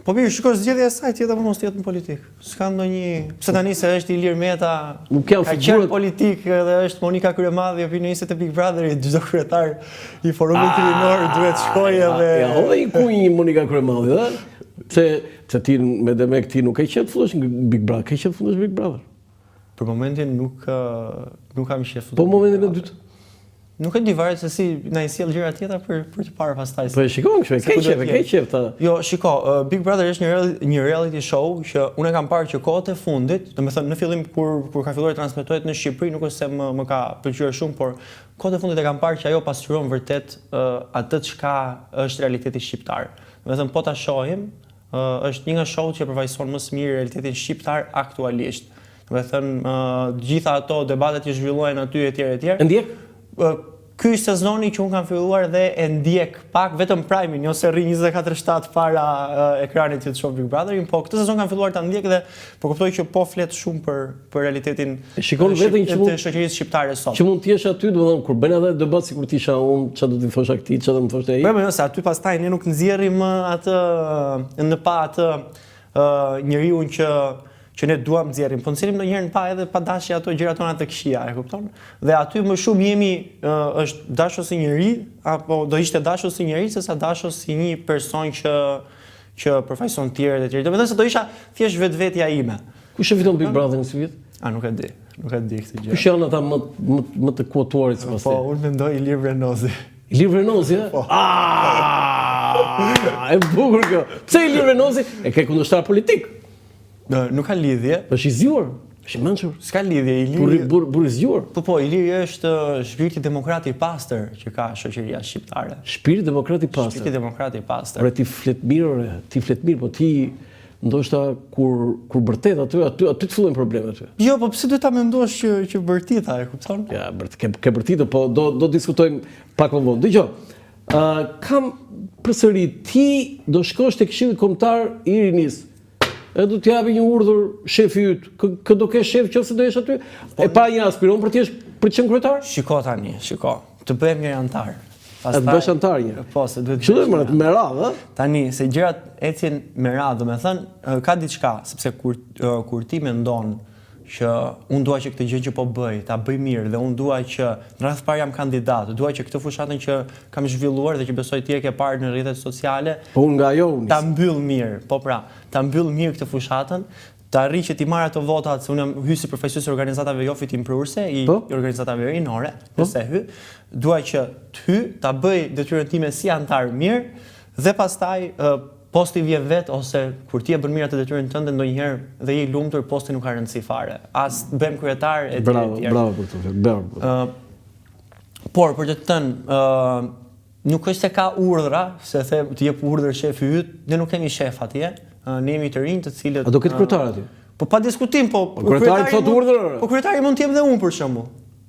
Po mirë, shiko zgjedhja e saj tjetër mos jetë në politikë. S'ka ndonjë, pse tani se është Ilir Meta, ka qenë politik dhe është Monika Kryemadhi, opinioniste e Big Brotherit, çdo kryetar i forumit kriminor duhet shkojë dhe ja, edhe i kunj Monika Kryemadhi, ëh? Pse ti me demek ti nuk e qet fundesh Big Brother, ke qet fundesh Big Brother? Për momentin nuk kam qef. Po momentin e dytë. Nuk e di varet se si na i sjell gjëra tjetra për të parë pastaj. Po e shikon kështu, ke qef ta. Jo, shiko, Big Brother është një reality show që unë kam parë që kohët e fundit, domethënë në fillim kur ka filluar të transmetohet në Shqipëri, nuk është se më ka pëlqyer shumë, por kohët e fundit e kam parë që ajo pasqyron vërtet atë çka është realiteti shqiptar. Domethënë po ta shohim, është një nga showt që përfaqëson më së miri realitetin shqiptar aktualisht. Domethënë gjitha ato debatet që zhvillohen aty etj. Ndjek ky sezoni që unë kam filluar dhe e ndjek pak vetëm Prime-in, ose rri 24/7 para ekranit që të shoh Big Brotherin, po këtë sezon kam filluar ta ndjek dhe po kuptoj që po flet shumë për realitetin shikon vetëm që të shoqërisë shqiptare sot. Që mund të jesh aty, domethënë kur bën edhe debat sikur ti isha unë, çfarë do të thosha këtij, çfarë do të thoshte ai. Po jo, se aty pastaj ne nuk nxjerrim atë në pa atë njeriu që ne duam nxjerrim, po nxjerrim ndonjëherë pa edhe pa dashje ato gjërat tona të këqija, e kupton? Dhe aty më shumë jemi është dashur si njeri, apo do ishte dashur si njeri sesa dashur si një person që përfaqëson të tjerët e tjerë. Domethënë se do isha thjesht vetvetja ime. Kush e fiton Big Brother në si vit? Nuk e di. Nuk e di këtë gjë. Kush janë ata më të quotuarit sipas teje? Po, unë mendoj Ilir Vrenozi. Ilir Vrenozi, ë? E bukur kjo. Pse Ilir Vrenozi? E ke kundërshtar politik. Nuk ka lidhje. Është i zgjuar, është i mençur. S'ka lidhje, Iliri. Burr i zgjuar. Po, Iliri është shpirti demokrat i pastër që ka shoqëria shqiptare. Shpirti demokrat i pastër. Shpirti demokrat i pastër. Ore ti flet mirë, po ti ndoshta kur bërtet aty të fillojnë problemet aty. Jo, po pse duhet ta mendosh që bërtita, e kupton? Ja, ke bërtitë, po do diskutojmë pak më vonë. Dgjoj. Kam përsëri ti do shkosh tek Këshilli Kombëtar i Rinisë. E do t'japi një urdhër shefi yt. Kë do kesh shef nëse do jesh aty? E pa një aspiron për të qenë kryetar? Shiko tani, të bëhem një antar. Pastaj të bësh antar një. Po, se duhet. Çfarë me radhë, ë? Tani se gjërat ecin me radhë, domethënë ka diçka, sepse kur ti mendon që unë dua që këtë gjë që po bëj, ta bëj mirë dhe unë dua që në radhë parë jam kandidat, dua që këtë fushatën që kam zhvilluar dhe që besoj ti e ke parë në rrjetet sociale, po unë nga ajo ta mbyll mirë. Po pra, ta mbyll mirë këtë fushatën, ta arri që ti marr ato votat, se unë jam hy si përfaqësues i organizatave jo fitimprurëse, i organizatave rinore, nëse hy, dua që të hy, ta bëj detyrën time si antar mirë dhe pastaj posti vje vet ose kur ti e bën mirë atë detyrën tënde ndonjëherë dhe je i lumtur, posti nuk ka rëndësi fare. As bëhem kryetar e tjerë. Bravo për të thënë. Por për të thënë, nuk është se ka urdhra, se them të jep urdhër shefi yt, ne nuk kemi shef atje, ne jemi të rinj të cilët. A do ketë kryetar aty? Po pa diskutim, po kryetari thotë urdhër. Po kryetari mund të jem dhe unë për shembull.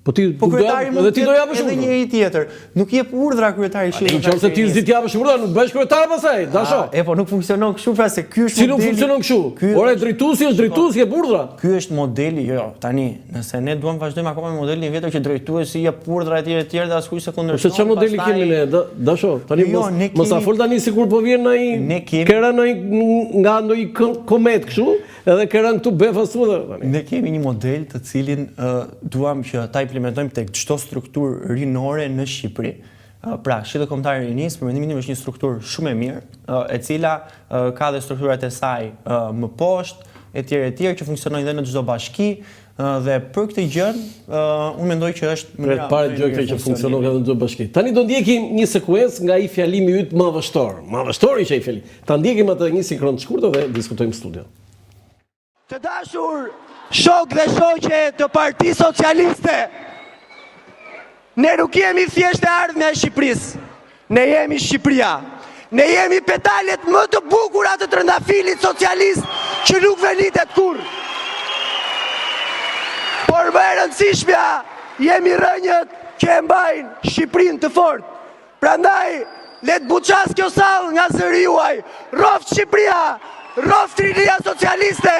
Po kryetari mund të japësh edhe njëri tjetër. Nuk jep urdhra kryetari Këshillit. Nëse ti s'di të japësh urdhra, nuk bëhesh kryetar pastaj, dasho. Po nuk funksionon kështu, pra se ky është modeli. Si nuk funksionon kështu? Ore drejtuesi është drejtuesi, jep urdhra. Ky është modeli, jo. Tani, nëse ne duam vazhdojmë akoma me modelin e vjetër që drejtuesi jep urdhra etj etj dhe askush se kundërshton. Se çfarë modeli kemi ne, dasho? Tani mos afol tani sikur po vjen ai kera nga ndonjë komet kështu, edhe kera këtu befasuar tani. Ne kemi një model të cilin duam që ta implementojmë tek çdo strukturë rinore në Shqipëri. Pra, Këshilli Kombëtar i Rinisë, për mendimin tim është një strukturë shumë e mirë, e cila ka dhe strukturat e saj më poshtë, etj që funksionojnë dhe në çdo bashki, dhe për këtë gjë, unë mendoj që është më parë gjë këtë që funksionon edhe në çdo bashki. Tani do ndjekim një sekuencë nga ai fjalimi yt më vështor. Më vështor ishte ai fjali. Ta ndjekim atë një sinkron të shkurtër dhe diskutojmë në studio. Të dashur shok dhe shoqe të Partisë Socialiste, ne nuk jemi thjesht e ardhmja e Shqipërisë, ne jemi Shqipëria. Ne jemi petalet më të bukura të trëndafilit socialist që nuk venitet kurrë. Por më e rëndësishmja jemi rënjët që e mbajnë Shqipërinë të fortë. Prandaj, let buças kjo sallë nga zëri juaj. Roft Shqipëria, roft Rinia Socialiste,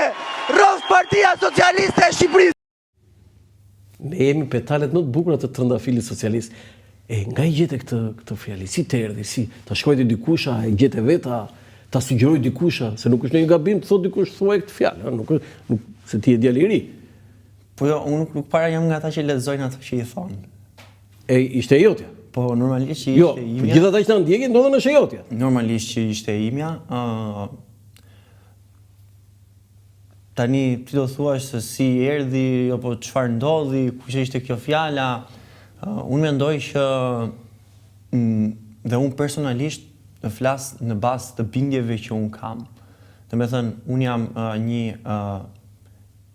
roft Partia Socialiste e Shqipërisë. Ne jemi petalet më të bukura të trëndafilit socialist. Nga i gjete këtë fjali, si të erdi, si të shkojti dikush, a i gjete veta, ta sugjeroj dikusha, se nuk është një gabim të thot dikush thuaj këtë fjalë, nuk se ti je djalë i ri. Po jo, unë nuk para jam nga ata që lexojnë atë që i thonë. E ishte e jotja. Po normalisht që Jo, ishte imja. gjithë ata që na ndjekin ndodhen është e jotja. Normalisht që ishte imja. Tani ti do thuash se si erdhi apo çfarë ndodhi, kush ishte kjo fjala. Unë mendoj që dhe unë personalisht të flas në bazë të bindjeve që unë kam. Domethënë, unë jam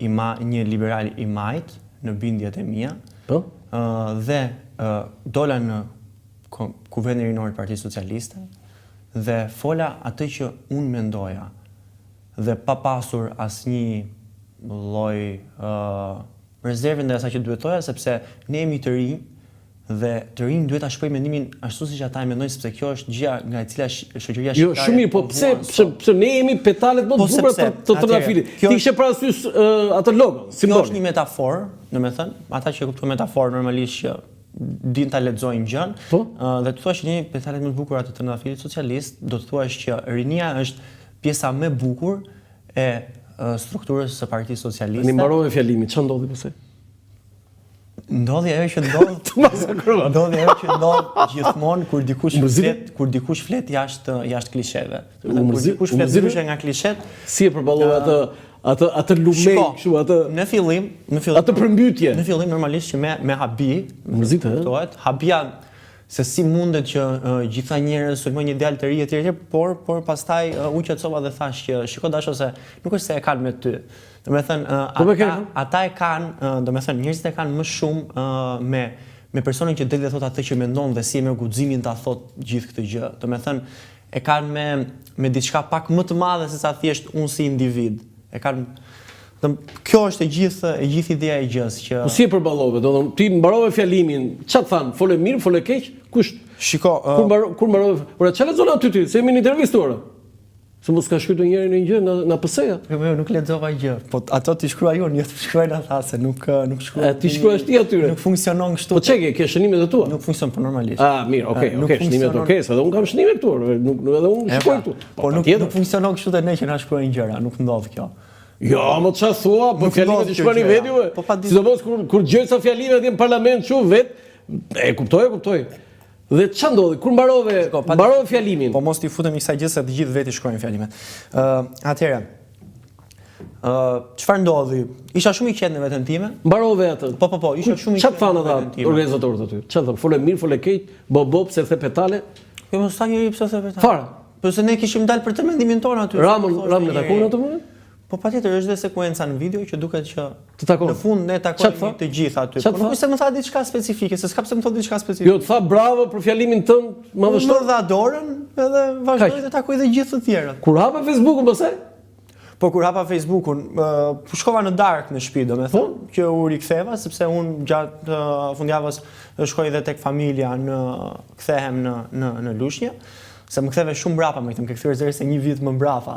një liberal i majt në bindjet e mia. Po? Dhe dola në Kuvendin Rinor të Partisë Socialiste dhe fola atë që unë mendoja dhe pa pasur asnjë lloj rezerve ndaj asaj që duhet thoja, sepse ne jemi të rinj dhe të rinj duhet ta shpojmë mendimin ashtu siç ata e mendojnë, sepse kjo është gjëja nga e cila shoqëria shqiptare. Jo, shumë mirë, po pse ne jemi petalet më të bukura të trafilit. Ti kishe parasysh atë logo, simbolin. Kjo është një metaforë, domethënë, ata që kuptojnë metaforë normalisht që din ta lexojnë gjën, dhe të thuash një petalet më të bukura të trafilit socialist, do të thuash që rinia është pjesa më e bukur e strukturës së Partisë Socialiste. Ne mbarove fjalimin, ç'a ndodhi pse? Ndodhi ajo që ndodh, ndodhi ajo që ndodh gjithmonë kur dikush flet jashtë klisheve. Kur dikush flet ndryshe nga klishet, si e përballove atë lumej kështu, atë në fillim, atë përmbytje. Në fillim normalisht që me habi, kuptohet, habia se si mundet që gjitha njerëzit sulmojnë një djalë të ri etj, por pastaj u qetësova dhe thash që shiko dasho se nuk është se e kanë me ty. Domethënë ata e kanë, domethënë njerëzit e kanë më shumë me personin që del dhe thot atë që mendon dhe si me guximin ta thot gjithë këtë gjë. Domethënë e kanë me diçka pak më të madhe se sa thjesht unë si individ. E kanë kjo është e gjithë ideja e gjës që po si e përballove, do të thonë ti mbarove fjalimin, ç'a than, fole mirë, fole keq, kush? Shiko, kur mbarove, ora ç'a lexon aty ti, se jemi në intervistë. Se mos ka shkruar ndonjëri në një gjë na PS-ja. Jo, nuk lexova gjë, po ato ti shkruaj unë, jo të shkruajnë ata se nuk shkruaj. Ti shkruash ti atyre. Nuk funksionon kështu. Po çe ke shënimet e tua? Nuk funksionon po normalisht. Mirë, okay, shënimet okay, se edhe un kam shënime këtu, nuk edhe un shkruaj këtu. Po nuk funksionon kështu te ne që na shkruajnë gjëra, nuk ndodh kjo. Jo, më ç'a thua, po fjalimet i shkruani vetë juve. Sidomos kur gjëca fjalimet atje në parlament çu vet, e kuptoj. Dhe ç'a ndodhi kur mbarove fjalimin? Po mos ti futemi kësaj gjë se të gjithë vetë shkruajnë fjalimet. Atëherë, çfarë ndodhi? Isha shumë i qetë në veten time. Mbarove atë. Po, isha shumë i qetë. Ç'a thanë ata organizatorët aty? Ç'a thanë? Fole mirë, fole keq, bob pse the petale? Jo, mos sa njëri pse the petale. Fare. Po se ne kishim dalë për të mendimin tonë aty. Ramën e takon atë moment? Po patjetër është dhe sekuenca në video që duket që në fund ne takojmë të gjithë aty. Po nuk është se më tha diçka specifike, se s'ka pse më thot diçka specifike. Jo, të tha bravo për fjalimin tënd, madhështor. Më dha dorën edhe vazhdoi të takoj dhe gjithë të tjerët. Kur hapa Facebookun pastaj? Po kur hapa Facebookun, shkova në dark në shtëpi, domethënë, që u riktheva sepse unë gjatë fundjavës shkoj edhe tek familja kthehem në Lushnjë, se më ktheve shumë mbrapa, më kthyer zëri se një vit më mbrapa.